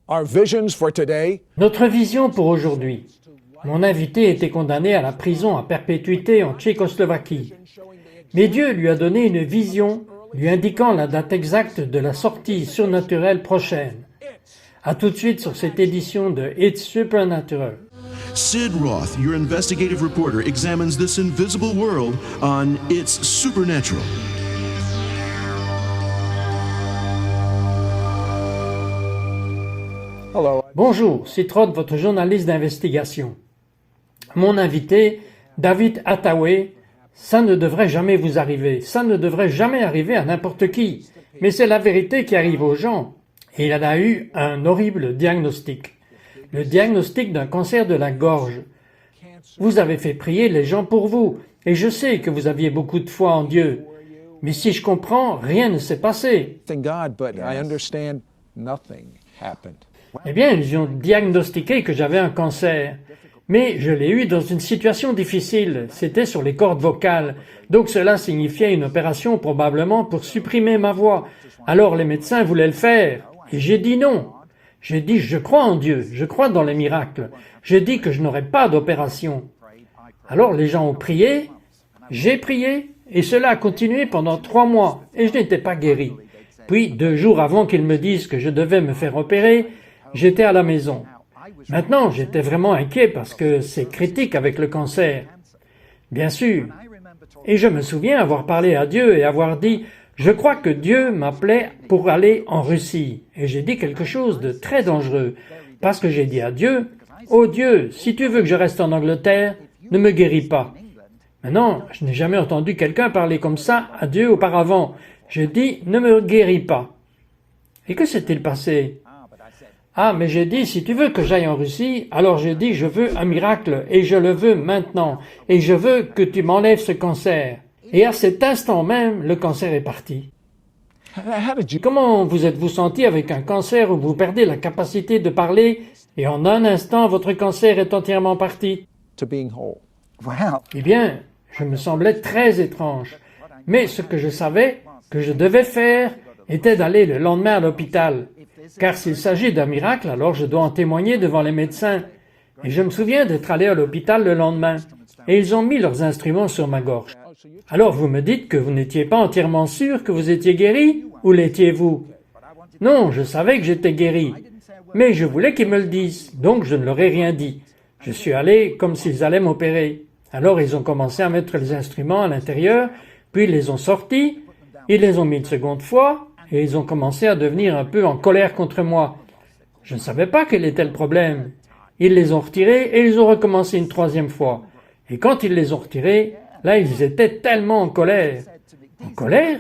Our visions for today. Notre vision pour aujourd'hui. Mon invité était condamné à la prison à perpétuité en Tchécoslovaquie. Mais Dieu lui a donné une vision lui indiquant la date exacte de la sortie surnaturelle prochaine. À tout de suite sur cette édition de It's Supernatural. Sid Roth, your investigative reporter, examines this invisible world on It's Supernatural. Hello. Bonjour, c'est Rod, votre journaliste d'investigation. Mon invité, David Hathaway, ça ne devrait jamais vous arriver, ça ne devrait jamais arriver à n'importe qui, mais c'est la vérité qui arrive aux gens. Et il en a eu un horrible diagnostic, le diagnostic d'un cancer de la gorge. Vous avez fait prier les gens pour vous, et je sais que vous aviez beaucoup de foi en Dieu. Mais si je comprends, rien ne s'est passé. Thank God, but I understand nothing happened. Eh bien, ils ont diagnostiqué que j'avais un cancer. Mais je l'ai eu dans une situation difficile, c'était sur les cordes vocales, donc cela signifiait une opération probablement pour supprimer ma voix. Alors les médecins voulaient le faire, et j'ai dit non. J'ai dit je crois en Dieu, je crois dans les miracles, j'ai dit que je n'aurais pas d'opération. Alors les gens ont prié, j'ai prié, et cela a continué pendant 3 mois, et je n'étais pas guéri. Puis 2 jours avant qu'ils me disent que je devais me faire opérer, j'étais à la maison. Maintenant, j'étais vraiment inquiet parce que c'est critique avec le cancer. Bien sûr. Et je me souviens avoir parlé à Dieu et avoir dit « Je crois que Dieu m'appelait pour aller en Russie. » Et j'ai dit quelque chose de très dangereux parce que j'ai dit à Dieu « Oh Dieu, si tu veux que je reste en Angleterre, ne me guéris pas. » Maintenant, je n'ai jamais entendu quelqu'un parler comme ça à Dieu auparavant. J'ai dit « Ne me guéris pas. » Et que s'est-il passé? Ah, mais j'ai dit, si tu veux que j'aille en Russie, alors j'ai dit, je veux un miracle, et je le veux maintenant, et je veux que tu m'enlèves ce cancer. Et à cet instant même, le cancer est parti. How did you? Comment vous êtes-vous senti avec un cancer où vous perdez la capacité de parler, et en un instant, votre cancer est entièrement parti? To being whole. Eh bien, je me semblais très étrange. Mais ce que je savais que je devais faire était d'aller le lendemain à l'hôpital. Car s'il s'agit d'un miracle, alors je dois en témoigner devant les médecins. Et je me souviens d'être allé à l'hôpital le lendemain. Et ils ont mis leurs instruments sur ma gorge. Alors vous me dites que vous n'étiez pas entièrement sûr que vous étiez guéri? Ou l'étiez-vous? Non, je savais que j'étais guéri. Mais je voulais qu'ils me le disent, donc je ne leur ai rien dit. Je suis allé comme s'ils allaient m'opérer. Alors ils ont commencé à mettre les instruments à l'intérieur, puis ils les ont sortis, ils les ont mis une seconde fois, et ils ont commencé à devenir un peu en colère contre moi. Je ne savais pas quel était le problème. Ils les ont retirés et ils ont recommencé une 3e fois. Et quand ils les ont retirés, là ils étaient tellement en colère. En colère?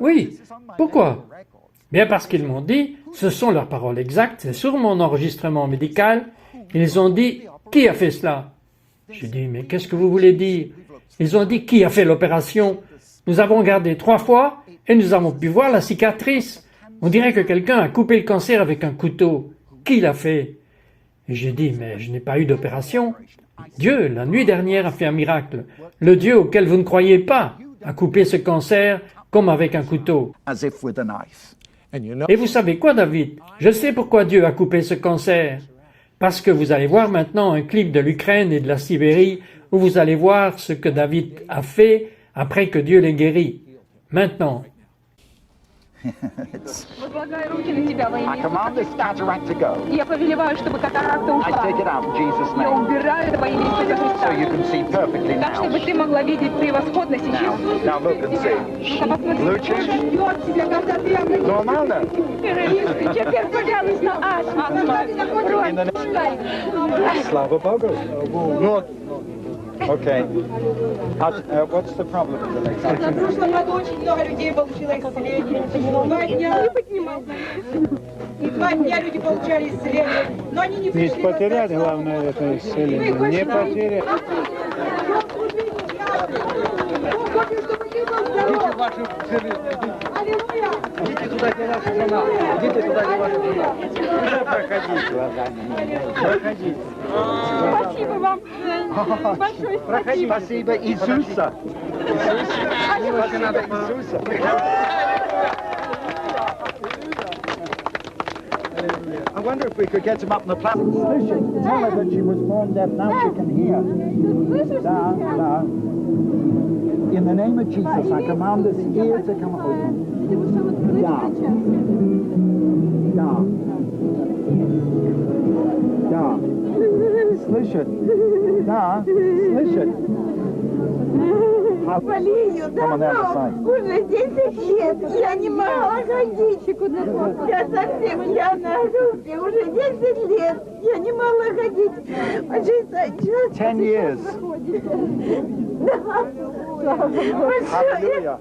Oui. Pourquoi? Bien parce qu'ils m'ont dit, ce sont leurs paroles exactes, c'est sur mon enregistrement médical, ils ont dit, qui a fait cela? J'ai dit, mais qu'est-ce que vous voulez dire? Ils ont dit, qui a fait l'opération? Nous avons regardé 3 fois, et nous avons pu voir la cicatrice. On dirait que quelqu'un a coupé le cancer avec un couteau. Qui l'a fait? Et j'ai dit, mais je n'ai pas eu d'opération. Dieu, la nuit dernière, a fait un miracle. Le Dieu auquel vous ne croyez pas a coupé ce cancer comme avec un couteau. As if with a knife. And you know, Et vous savez quoi, David? Je sais pourquoi Dieu a coupé ce cancer. Parce que vous allez voir maintenant un clip de l'Ukraine et de la Sibérie où vous allez voir ce que David a fait après que Dieu l'ait guéri. Maintenant. Возлагаю руки на тебя во I имя command this cataract to go. Иисуса. Я повелеваю, чтобы катаракта I take it ушла. out in Jesus' Я name. убираю это во имя Иисуса So you Христа. can see perfectly Так, чтобы now. ты могла видеть превосходно сейчас. Now look and see. Ну-ка, посмотри. Лучше? Ждет тебя, когда ты обратишься. Нормально? Теперь, пожалуйста, астма. Slava Bogu. No. Okay. What's the problem with the legs? На прошлом году очень много людей получило исцеление. 2 дня. И 2 дня люди получали исцеление. Но они не пришли. Ведь потерять, главное, это исцеление. Не потерять. Идите туда, где ваша жена. Идите туда, где ваша жена. Проходите, глазами. Проходите. Спасибо вам. Большое Проходи. спасибо. Спасибо Иисуса. Иисуса. Надо Иисуса. I wonder if we could get him up on the platform. Listen, tell her that she was born deaf, now she can hear. Da, da. In the name of Jesus, I command this ear to come open. Da. Da. Da. Слышит? Да, слышит. Болею давно, уже 10 лет. Я не могла ходить. Я совсем пьяная руки, уже 10 лет. Я не могла ходить. 10 years. Большое.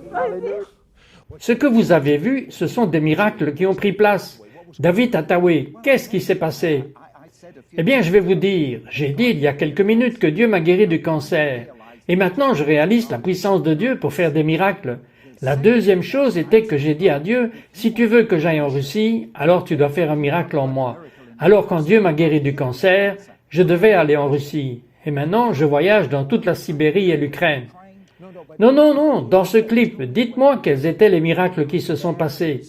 Ce que vous avez vu, ce sont des miracles qui ont pris place. David Attaway, qu'est-ce qui s'est passé? Eh bien, je vais vous dire, j'ai dit il y a quelques minutes que Dieu m'a guéri du cancer. Et maintenant, je réalise la puissance de Dieu pour faire des miracles. La deuxième chose était que j'ai dit à Dieu, si tu veux que j'aille en Russie, alors tu dois faire un miracle en moi. Alors quand Dieu m'a guéri du cancer, je devais aller en Russie. Et maintenant, je voyage dans toute la Sibérie et l'Ukraine. Non, non, non, dans ce clip, dites-moi quels étaient les miracles qui se sont passés.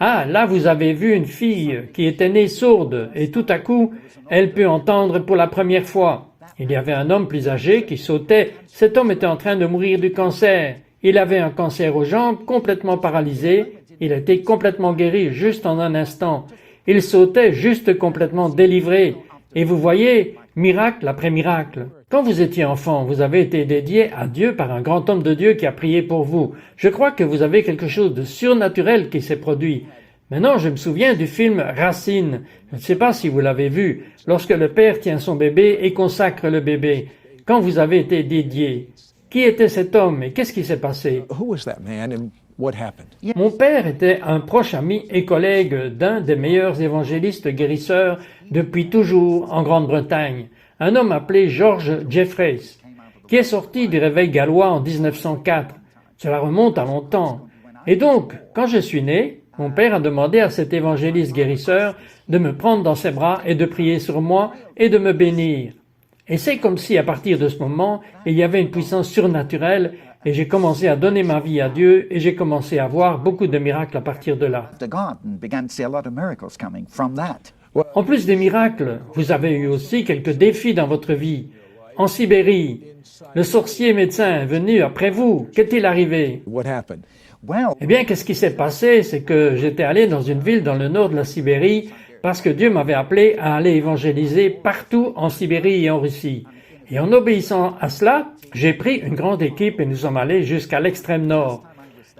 Ah, là vous avez vu une fille qui était née sourde et tout à coup, elle peut entendre pour la première fois. Il y avait un homme plus âgé qui sautait. Cet homme était en train de mourir du cancer. Il avait un cancer aux jambes, complètement paralysé. Il était complètement guéri juste en un instant. Il sautait juste complètement délivré. Et vous voyez, miracle après miracle. Quand vous étiez enfant, vous avez été dédié à Dieu par un grand homme de Dieu qui a prié pour vous. Je crois que vous avez quelque chose de surnaturel qui s'est produit. Maintenant, je me souviens du film Racine. Je ne sais pas si vous l'avez vu. Lorsque le père tient son bébé et consacre le bébé. Quand vous avez été dédié, qui était cet homme et qu'est-ce qui s'est passé? Who was that man and what happened? Mon père était un proche ami et collègue d'un des meilleurs évangélistes guérisseurs depuis toujours en Grande-Bretagne. Un homme appelé George Jeffreys, qui est sorti du réveil gallois en 1904. Cela remonte à longtemps. Et donc, quand je suis né, mon père a demandé à cet évangéliste guérisseur de me prendre dans ses bras et de prier sur moi et de me bénir. Et c'est comme si à partir de ce moment, il y avait une puissance surnaturelle et j'ai commencé à donner ma vie à Dieu et j'ai commencé à voir beaucoup de miracles à partir de là. The garden began to see a lot of miracles coming from that. En plus des miracles, vous avez eu aussi quelques défis dans votre vie. En Sibérie, le sorcier médecin est venu après vous. Qu'est-il arrivé? What happened? Well, Eh bien, qu'est-ce qui s'est passé? C'est que j'étais allé dans une ville dans le nord de la Sibérie parce que Dieu m'avait appelé à aller évangéliser partout en Sibérie et en Russie. Et en obéissant à cela, j'ai pris une grande équipe et nous sommes allés jusqu'à l'extrême nord.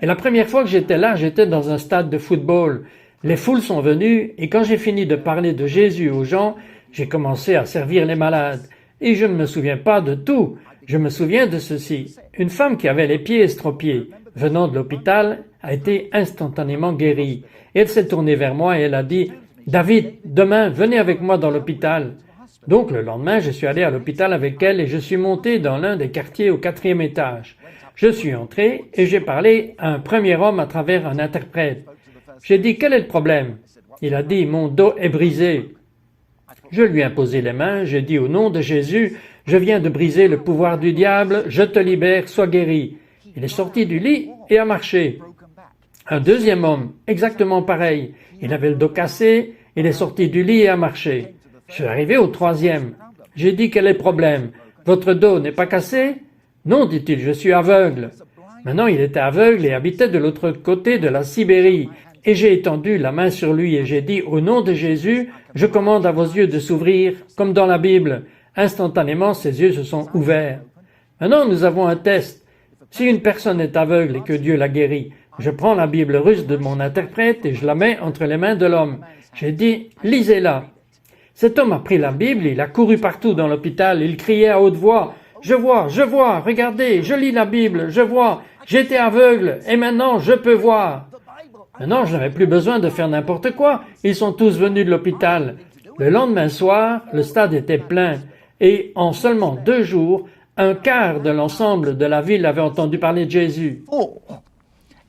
Et la première fois que j'étais là, j'étais dans un stade de football. Les foules sont venues et quand j'ai fini de parler de Jésus aux gens, j'ai commencé à servir les malades. Et je ne me souviens pas de tout. Je me souviens de ceci. Une femme qui avait les pieds estropiés, venant de l'hôpital, a été instantanément guérie. Et elle s'est tournée vers moi et elle a dit « David, demain, venez avec moi dans l'hôpital. » Donc le lendemain, je suis allé à l'hôpital avec elle et je suis monté dans l'un des quartiers au 4e étage. Je suis entré et j'ai parlé à un premier homme à travers un interprète. J'ai dit « Quel est le problème ?» Il a dit « Mon dos est brisé. » Je lui ai imposé les mains, j'ai dit « Au nom de Jésus, je viens de briser le pouvoir du diable, je te libère, sois guéri. » Il est sorti du lit et a marché. Un deuxième homme, exactement pareil. Il avait le dos cassé, il est sorti du lit et a marché. Je suis arrivé au troisième. J'ai dit « Quel est le problème? Votre dos n'est pas cassé ?» « Non, dit-il, je suis aveugle. » Maintenant, il était aveugle et habitait de l'autre côté de la Sibérie. Et j'ai étendu la main sur lui et j'ai dit « Au nom de Jésus, je commande à vos yeux de s'ouvrir, comme dans la Bible. » Instantanément, ses yeux se sont ouverts. Maintenant, nous avons un test. Si une personne est aveugle et que Dieu l'a guérie, je prends la Bible russe de mon interprète et je la mets entre les mains de l'homme. J'ai dit « Lisez-la. » Cet homme a pris la Bible, il a couru partout dans l'hôpital, il criait à haute voix « je vois, regardez, je lis la Bible, je vois, j'étais aveugle et maintenant je peux voir. » Maintenant, je n'avais plus besoin de faire n'importe quoi, ils sont tous venus de l'hôpital. Le lendemain soir, le stade était plein et en seulement 2 jours, un quart de l'ensemble de la ville avait entendu parler de Jésus. oh,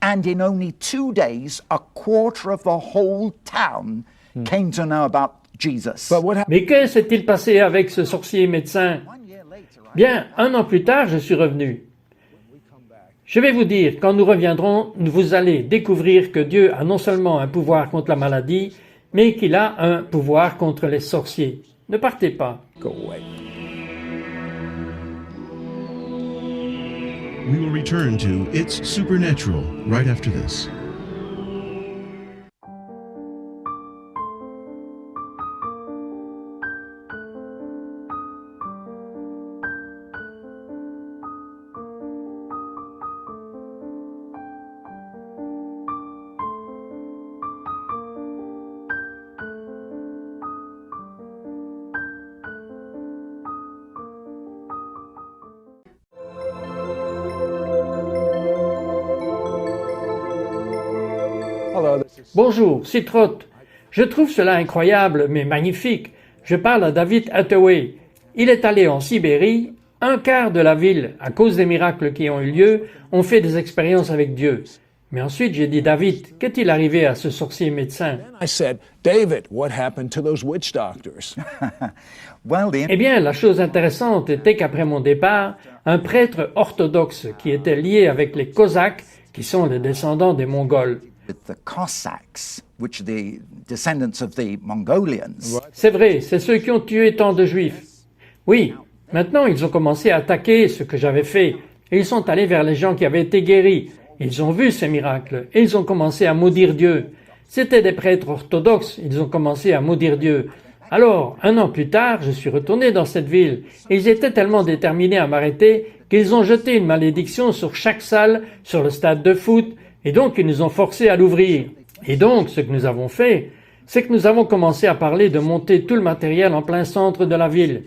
and in only 2 days, a quarter of the whole town came to know about Jesus. But what happened? Mais que s'est-il passé avec ce sorcier médecin? Bien, 1 an plus tard, je suis revenu. Je vais vous dire, quand nous reviendrons, vous allez découvrir que Dieu a non seulement un pouvoir contre la maladie, mais qu'il a un pouvoir contre les sorciers. Ne partez pas. Go away. We will return to It's Supernatural right after this. Hello, this is Bonjour, c'est Trott. Je trouve cela incroyable, mais magnifique. Je parle à David Hathaway. Il est allé en Sibérie. Un quart de la ville, à cause des miracles qui ont eu lieu, ont fait des expériences avec Dieu. Mais ensuite, j'ai dit, David, qu'est-il arrivé à ce sorcier médecin? I said, David, what happened to those witch doctors? Well, the Eh bien, la chose intéressante était qu'après mon départ, un prêtre orthodoxe qui était lié avec les Cosaques, qui sont les descendants des Mongols. with the Cossacks, which are the descendants of the Mongolians, C'est vrai, c'est ceux qui ont tué tant de Juifs. Oui, maintenant ils ont commencé à attaquer ce que j'avais fait, et ils sont allés vers les gens qui avaient été guéris. Ils ont vu ces miracles, et ils ont commencé à maudire Dieu. C'étaient des prêtres orthodoxes, ils ont commencé à maudire Dieu. Alors, 1 an plus tard, je suis retourné dans cette ville, et ils étaient tellement déterminés à m'arrêter qu'ils ont jeté une malédiction sur chaque salle, sur le stade de foot, et donc ils nous ont forcés à l'ouvrir. Et donc, ce que nous avons fait, c'est que nous avons commencé à parler de monter tout le matériel en plein centre de la ville.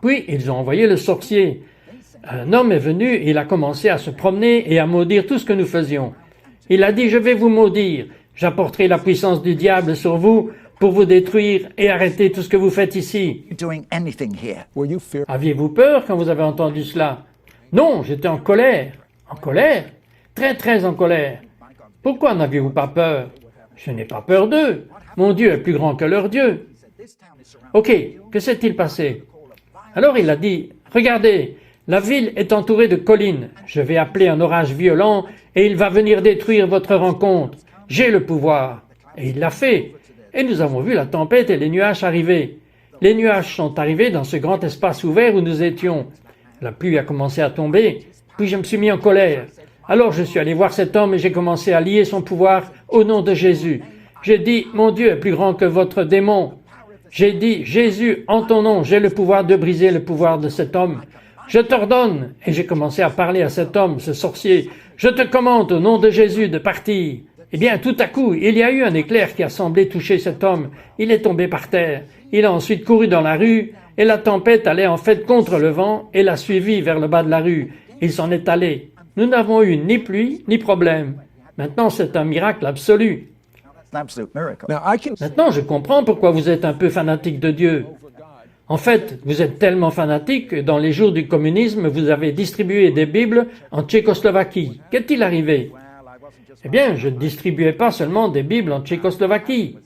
Puis, ils ont envoyé le sorcier. Un homme est venu et il a commencé à se promener et à maudire tout ce que nous faisions. Il a dit, je vais vous maudire, j'apporterai la puissance du diable sur vous pour vous détruire et arrêter tout ce que vous faites ici. you're doing anything here. Were you fearful? Aviez-vous peur quand vous avez entendu cela? Non, j'étais en colère. En colère? Très très en colère. Pourquoi n'aviez-vous pas peur? Je n'ai pas peur d'eux. Mon Dieu est plus grand que leur Dieu. Ok, que s'est-il passé? Alors il a dit, regardez, la ville est entourée de collines. Je vais appeler un orage violent et il va venir détruire votre rencontre. J'ai le pouvoir. Et il l'a fait. Et nous avons vu la tempête et les nuages arriver. Les nuages sont arrivés dans ce grand espace ouvert où nous étions. La pluie a commencé à tomber, puis je me suis mis en colère. Alors je suis allé voir cet homme et j'ai commencé à lier son pouvoir au nom de Jésus. J'ai dit, mon Dieu est plus grand que votre démon. J'ai dit, Jésus, en ton nom, j'ai le pouvoir de briser le pouvoir de cet homme. Je t'ordonne, et j'ai commencé à parler à cet homme, ce sorcier, je te commande au nom de Jésus de partir. Eh bien, tout à coup, il y a eu un éclair qui a semblé toucher cet homme. Il est tombé par terre. Il a ensuite couru dans la rue, et la tempête allait en fait contre le vent, et l'a suivi vers le bas de la rue. Il s'en est allé. Nous n'avons eu ni pluie, ni problème. Maintenant, c'est un miracle absolu. It's an absolute miracle. Now, I can Maintenant, je comprends pourquoi vous êtes un peu fanatique de Dieu. En fait, vous êtes tellement fanatique que dans les jours du communisme, vous avez distribué des Bibles en Tchécoslovaquie. Qu'est-il arrivé? Eh bien, je ne distribuais pas seulement des Bibles en Tchécoslovaquie.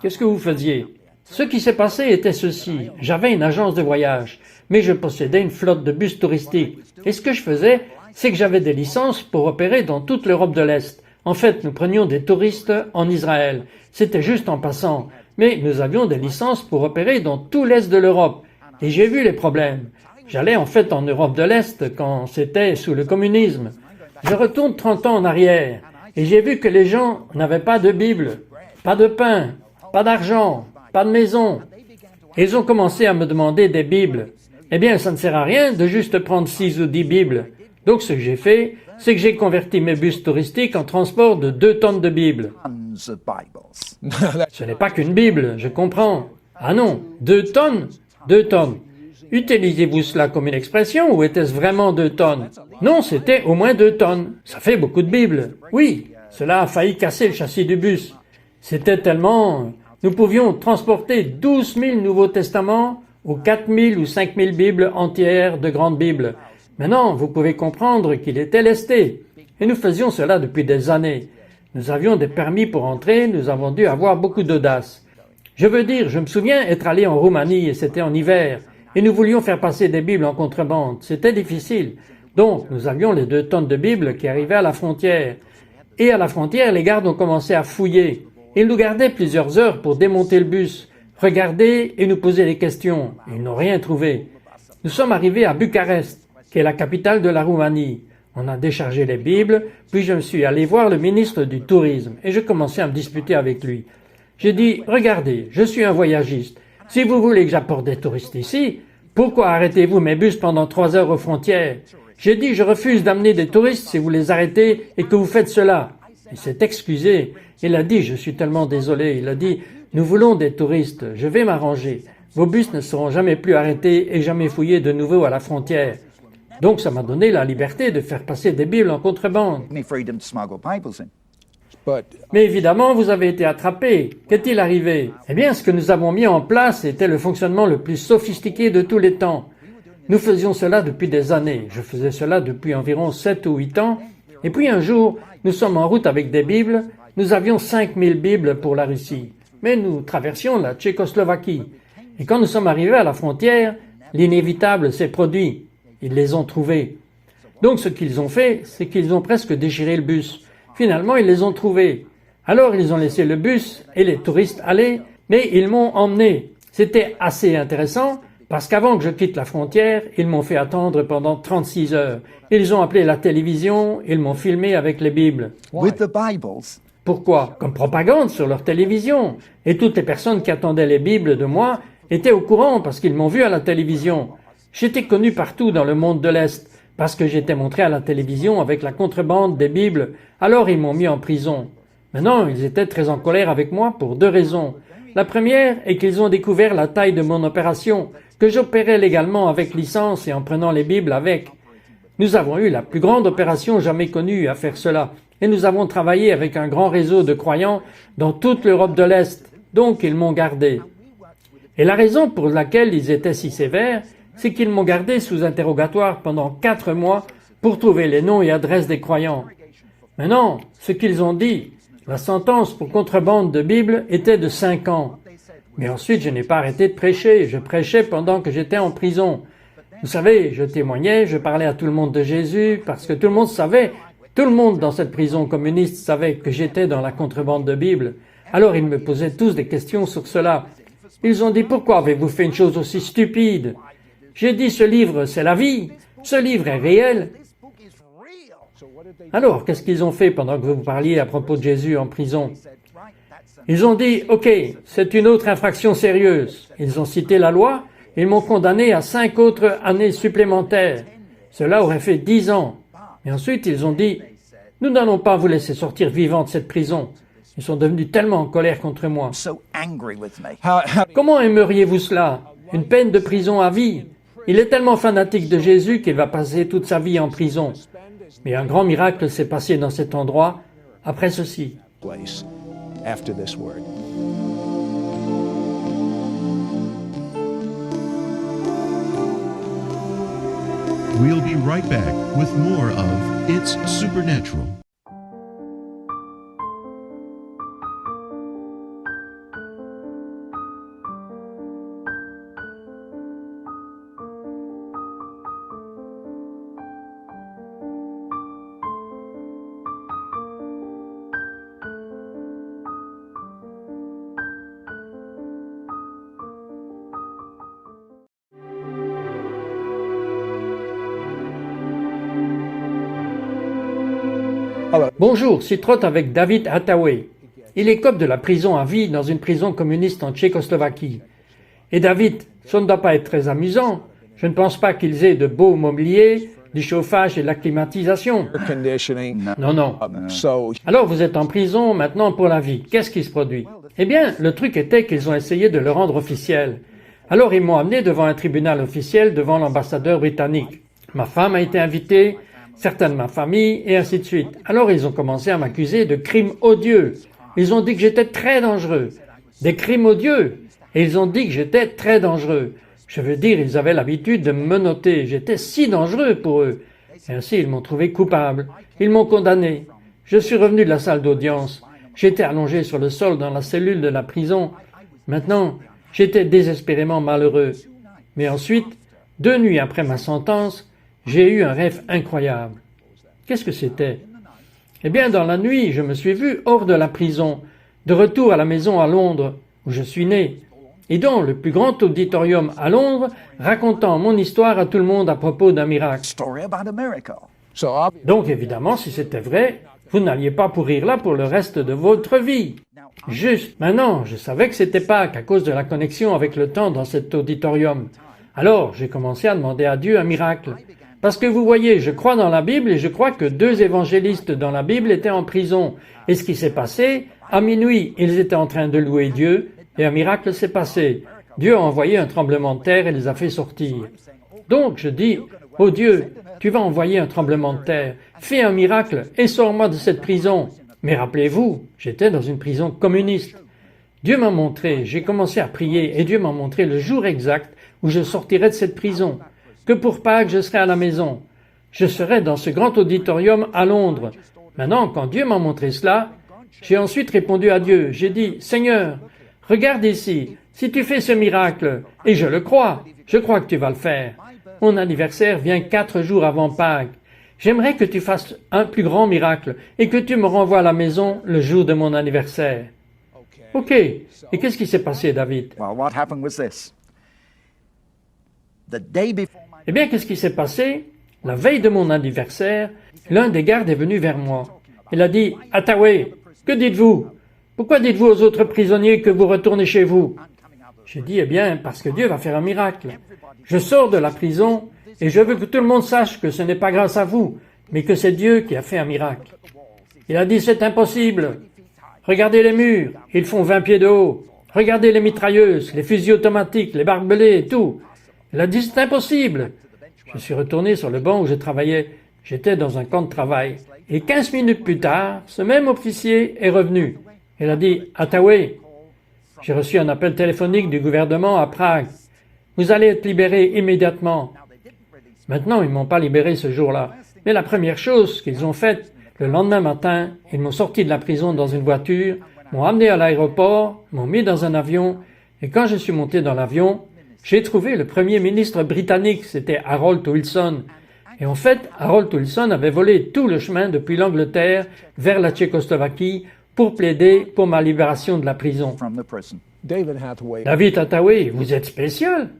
Qu'est-ce que vous faisiez? Ce qui s'est passé était ceci. J'avais une agence de voyage, mais je possédais une flotte de bus touristiques. Et ce que je faisais, c'est que j'avais des licences pour opérer dans toute l'Europe de l'Est. En fait, nous prenions des touristes en Israël. C'était juste en passant. Mais nous avions des licences pour opérer dans tout l'Est de l'Europe. Et j'ai vu les problèmes. J'allais en fait en Europe de l'Est quand c'était sous le communisme. Je retourne 30 ans en arrière. Et j'ai vu que les gens n'avaient pas de Bible, pas de pain, pas d'argent, pas de maison. Et ils ont commencé à me demander des Bibles. Eh bien, ça ne sert à rien de juste prendre 6 ou 10 Bibles. Donc ce que j'ai fait, c'est que j'ai converti mes bus touristiques en transport de 2 tonnes de Bibles. Tons of Bibles. Ce n'est pas qu'une Bible, je comprends. Ah non, 2 tonnes? 2 tonnes. Utilisez-vous cela comme une expression ou était-ce vraiment 2 tonnes? Non, c'était au moins 2 tonnes. Ça fait beaucoup de Bibles. Oui, cela a failli casser le châssis du bus. C'était tellement... Nous pouvions transporter 12 000 Nouveaux Testaments ou 4 000 ou 5 000 Bibles entières de grandes Bibles. Maintenant, vous pouvez comprendre qu'il était lesté. Et nous faisions cela depuis des années. Nous avions des permis pour entrer, nous avons dû avoir beaucoup d'audace. Je veux dire, je me souviens être allé en Roumanie et c'était en hiver. Et nous voulions faire passer des Bibles en contrebande. C'était difficile. Donc, nous avions les 2 tonnes de Bibles qui arrivaient à la frontière. Et à la frontière, les gardes ont commencé à fouiller. Ils nous gardaient plusieurs heures pour démonter le bus, regarder et nous poser des questions. Ils n'ont rien trouvé. Nous sommes arrivés à Bucarest, qui est la capitale de la Roumanie. On a déchargé les Bibles, puis je me suis allé voir le ministre du Tourisme et je commençais à me disputer avec lui. J'ai dit, regardez, je suis un voyagiste. Si vous voulez que j'apporte des touristes ici, pourquoi arrêtez-vous mes bus pendant 3 heures aux frontières? J'ai dit, je refuse d'amener des touristes si vous les arrêtez et que vous faites cela. Il s'est excusé. Il a dit, je suis tellement désolé. Il a dit, nous voulons des touristes. Je vais m'arranger. Vos bus ne seront jamais plus arrêtés et jamais fouillés de nouveau à la frontière. Donc ça m'a donné la liberté de faire passer des Bibles en contrebande. Me freedom to smuggle Bibles in. But Mais évidemment, vous avez été attrapé. Qu'est-il arrivé? Eh bien, ce que nous avons mis en place était le fonctionnement le plus sophistiqué de tous les temps. Nous faisions cela depuis des années. Je faisais cela depuis environ 7 ou 8 ans. Et puis un jour, nous sommes en route avec des Bibles. Nous avions 5000 Bibles pour la Russie. Mais nous traversions la Tchécoslovaquie. Et quand nous sommes arrivés à la frontière, l'inévitable s'est produit. Ils les ont trouvés. Donc ce qu'ils ont fait, c'est qu'ils ont presque déchiré le bus. Finalement, ils les ont trouvés. Alors ils ont laissé le bus et les touristes aller, mais ils m'ont emmené. C'était assez intéressant parce qu'avant que je quitte la frontière, ils m'ont fait attendre pendant 36 heures. Ils ont appelé la télévision, ils m'ont filmé avec les Bibles. With the Bibles. Pourquoi? Comme propagande sur leur télévision. Et toutes les personnes qui attendaient les Bibles de moi étaient au courant parce qu'ils m'ont vu à la télévision. J'étais connu partout dans le monde de l'Est parce que j'étais montré à la télévision avec la contrebande des Bibles. Alors ils m'ont mis en prison. Maintenant, ils étaient très en colère avec moi pour 2 raisons. La première est qu'ils ont découvert la taille de mon opération, que j'opérais légalement avec licence et en prenant les Bibles avec. Nous avons eu la plus grande opération jamais connue à faire cela, et nous avons travaillé avec un grand réseau de croyants dans toute l'Europe de l'Est, donc ils m'ont gardé. Et la raison pour laquelle ils étaient si sévères, c'est qu'ils m'ont gardé sous interrogatoire pendant 4 mois pour trouver les noms et adresses des croyants. Maintenant, ce qu'ils ont dit, la sentence pour contrebande de Bible était de 5 ans. Mais ensuite, je n'ai pas arrêté de prêcher. Je prêchais pendant que j'étais en prison. Vous savez, je témoignais, je parlais à tout le monde de Jésus, parce que tout le monde savait, tout le monde dans cette prison communiste savait que j'étais dans la contrebande de Bible. Alors ils me posaient tous des questions sur cela. Ils ont dit, pourquoi avez-vous fait une chose aussi stupide? J'ai dit, ce livre, c'est la vie. Ce livre est réel. Alors, qu'est-ce qu'ils ont fait pendant que vous parliez à propos de Jésus en prison? Ils ont dit, OK, c'est une autre infraction sérieuse. Ils ont cité la loi, ils m'ont condamné à 5 autres années supplémentaires. Cela aurait fait 10 ans. Et ensuite, ils ont dit, nous n'allons pas vous laisser sortir vivant de cette prison. Ils sont devenus tellement en colère contre moi. So angry with me. Comment aimeriez-vous cela? Une peine de prison à vie? Il est tellement fanatique de Jésus qu'il va passer toute sa vie en prison. Mais un grand miracle s'est passé dans cet endroit après ceci. place after this word. We'll be right back with more of It's Supernatural. Bonjour, Citrotte avec David Hathaway. Il écope de la prison à vie dans une prison communiste en Tchécoslovaquie. Et David, ça ne doit pas être très amusant. Je ne pense pas qu'ils aient de beaux mobiliers, du chauffage et de la climatisation. Air conditioning. Non, non. So Alors vous êtes en prison maintenant pour la vie. Qu'est-ce qui se produit? Eh bien, le truc était qu'ils ont essayé de le rendre officiel. Alors ils m'ont amené devant un tribunal officiel devant l'ambassadeur britannique. Ma femme a été invitée, certains de ma famille, et ainsi de suite. Alors ils ont commencé à m'accuser de crimes odieux. Ils ont dit que j'étais très dangereux. Des crimes odieux. Et ils ont dit que j'étais très dangereux. Je veux dire, ils avaient l'habitude de me menotter. J'étais si dangereux pour eux. Et ainsi, ils m'ont trouvé coupable. Ils m'ont condamné. Je suis revenu de la salle d'audience. J'étais allongé sur le sol dans la cellule de la prison. Maintenant, j'étais désespérément malheureux. Mais ensuite, 2 nuits après ma sentence, j'ai eu un rêve incroyable. Qu'est-ce que c'était? Eh bien, dans la nuit, je me suis vu hors de la prison, de retour à la maison à Londres, où je suis né, et dans le plus grand auditorium à Londres, racontant mon histoire à tout le monde à propos d'un miracle. Story about a miracle. So obviously, Donc évidemment, si c'était vrai, vous n'alliez pas pourrir là pour le reste de votre vie. Juste, maintenant, je savais que c'était Pâques à cause de la connexion avec le temps dans cet auditorium. Alors, j'ai commencé à demander à Dieu un miracle. Parce que vous voyez, je crois dans la Bible et je crois que 2 évangélistes dans la Bible étaient en prison. Et ce qui s'est passé, à minuit, ils étaient en train de louer Dieu et un miracle s'est passé. Dieu a envoyé un tremblement de terre et les a fait sortir. Donc, je dis, oh Dieu, tu vas envoyer un tremblement de terre, fais un miracle et sors-moi de cette prison. Mais rappelez-vous, j'étais dans une prison communiste. Dieu m'a montré, j'ai commencé à prier et Dieu m'a montré le jour exact où je sortirais de cette prison. Que pour Pâques, je serai à la maison. Je serai dans ce grand auditorium à Londres. Maintenant, quand Dieu m'a montré cela, j'ai ensuite répondu à Dieu. J'ai dit, Seigneur, regarde ici, si tu fais ce miracle, et je crois que tu vas le faire. Mon anniversaire vient 4 jours avant Pâques. J'aimerais que tu fasses un plus grand miracle et que tu me renvoies à la maison le jour de mon anniversaire. Ok. Et qu'est-ce qui s'est passé, David? Well, what happened was this. The day before my Eh bien, qu'est-ce qui s'est passé? La veille de mon anniversaire, l'un des gardes est venu vers moi. Il a dit, « Attaway, que dites-vous? Pourquoi dites-vous aux autres prisonniers que vous retournez chez vous ?» J'ai dit, « Eh bien, parce que Dieu va faire un miracle. Je sors de la prison et je veux que tout le monde sache que ce n'est pas grâce à vous, mais que c'est Dieu qui a fait un miracle. » Il a dit, « C'est impossible. Regardez les murs, ils font 20 pieds de haut. Regardez les mitrailleuses, les fusils automatiques, les barbelés et tout. » Il a dit, « C'est impossible. » Je suis retourné sur le banc où je travaillais. J'étais dans un camp de travail. Et 15 minutes plus tard, ce même officier est revenu. Il a dit, « Attaway, j'ai reçu un appel téléphonique du gouvernement à Prague. Vous allez être libéré immédiatement. » Maintenant, ils ne m'ont pas libéré ce jour-là. Mais la première chose qu'ils ont faite, le lendemain matin, ils m'ont sorti de la prison dans une voiture, m'ont amené à l'aéroport, m'ont mis dans un avion, et quand je suis monté dans l'avion, j'ai trouvé le premier ministre britannique, c'était Harold Wilson. Et en fait, Harold Wilson avait volé tout le chemin depuis l'Angleterre vers la Tchécoslovaquie pour plaider pour ma libération de la prison. from the prison. David Hathaway, David Hathaway, vous êtes spécial.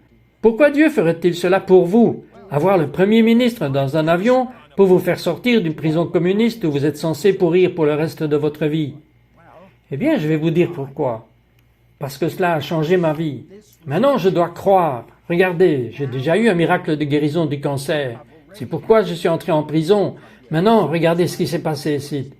Pourquoi Dieu ferait-il cela pour vous? Avoir le premier ministre dans un avion pour vous faire sortir d'une prison communiste où vous êtes censé pourrir pour le reste de votre vie? Eh bien, je vais vous dire pourquoi. Parce que cela a changé ma vie. Maintenant, je dois croire. Regardez, j'ai déjà eu un miracle de guérison du cancer. C'est pourquoi je suis entré en prison. Maintenant, regardez ce qui s'est passé ici.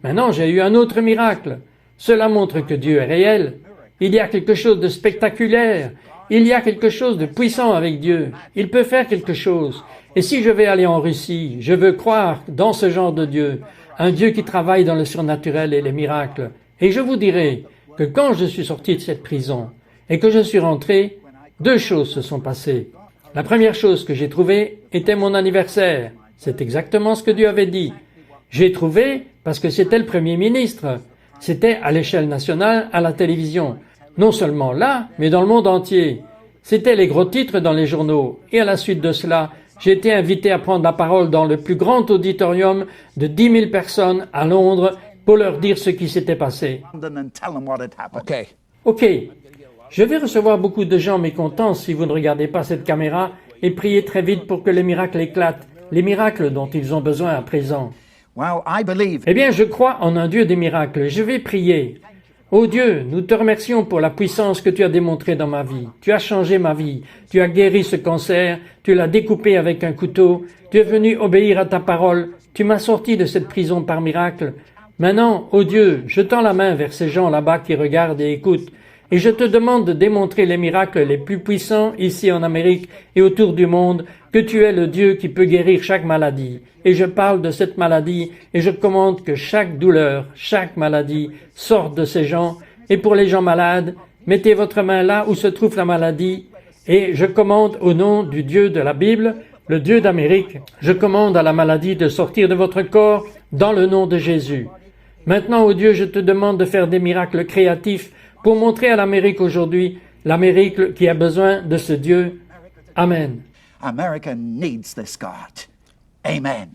Maintenant, j'ai eu un autre miracle. Cela montre que Dieu est réel. Il y a quelque chose de spectaculaire. Il y a quelque chose de puissant avec Dieu. Il peut faire quelque chose. Et si je vais aller en Russie, je veux croire dans ce genre de Dieu, un Dieu qui travaille dans le surnaturel et les miracles. Et je vous dirai que quand je suis sorti de cette prison et que je suis rentré, 2 choses se sont passées. La première chose que j'ai trouvée était mon anniversaire. C'est exactement ce que Dieu avait dit. J'ai trouvé parce que c'était le Premier ministre. C'était à l'échelle nationale, à la télévision. Non seulement là, mais dans le monde entier. C'était les gros titres dans les journaux. Et à la suite de cela, j'ai été invité à prendre la parole dans le plus grand auditorium de 10 000 personnes à Londres pour leur dire ce qui s'était passé. London and tell them what had happened. okay. Ok, je vais recevoir beaucoup de gens mécontents si vous ne regardez pas cette caméra et priez très vite pour que les miracles éclatent, les miracles dont ils ont besoin à présent. Well, I believe Eh bien, je crois en un Dieu des miracles. Je vais prier. Ô Dieu, nous te remercions pour la puissance que tu as démontrée dans ma vie. Tu as changé ma vie. Tu as guéri ce cancer. Tu l'as découpé avec un couteau. Tu es venu obéir à ta parole. Tu m'as sorti de cette prison par miracle. Maintenant, ô Dieu, je tends la main vers ces gens là-bas qui regardent et écoutent. Et je te demande de démontrer les miracles les plus puissants ici en Amérique et autour du monde, que tu es le Dieu qui peut guérir chaque maladie. Et je parle de cette maladie et je commande que chaque douleur, chaque maladie sorte de ces gens. Et pour les gens malades, mettez votre main là où se trouve la maladie et je commande au nom du Dieu de la Bible, le Dieu d'Amérique, je commande à la maladie de sortir de votre corps dans le nom de Jésus. Maintenant, ô Dieu, je te demande de faire des miracles créatifs pour montrer à l'Amérique aujourd'hui, l'Amérique qui a besoin de ce Dieu. Amen. America needs this God. Amen.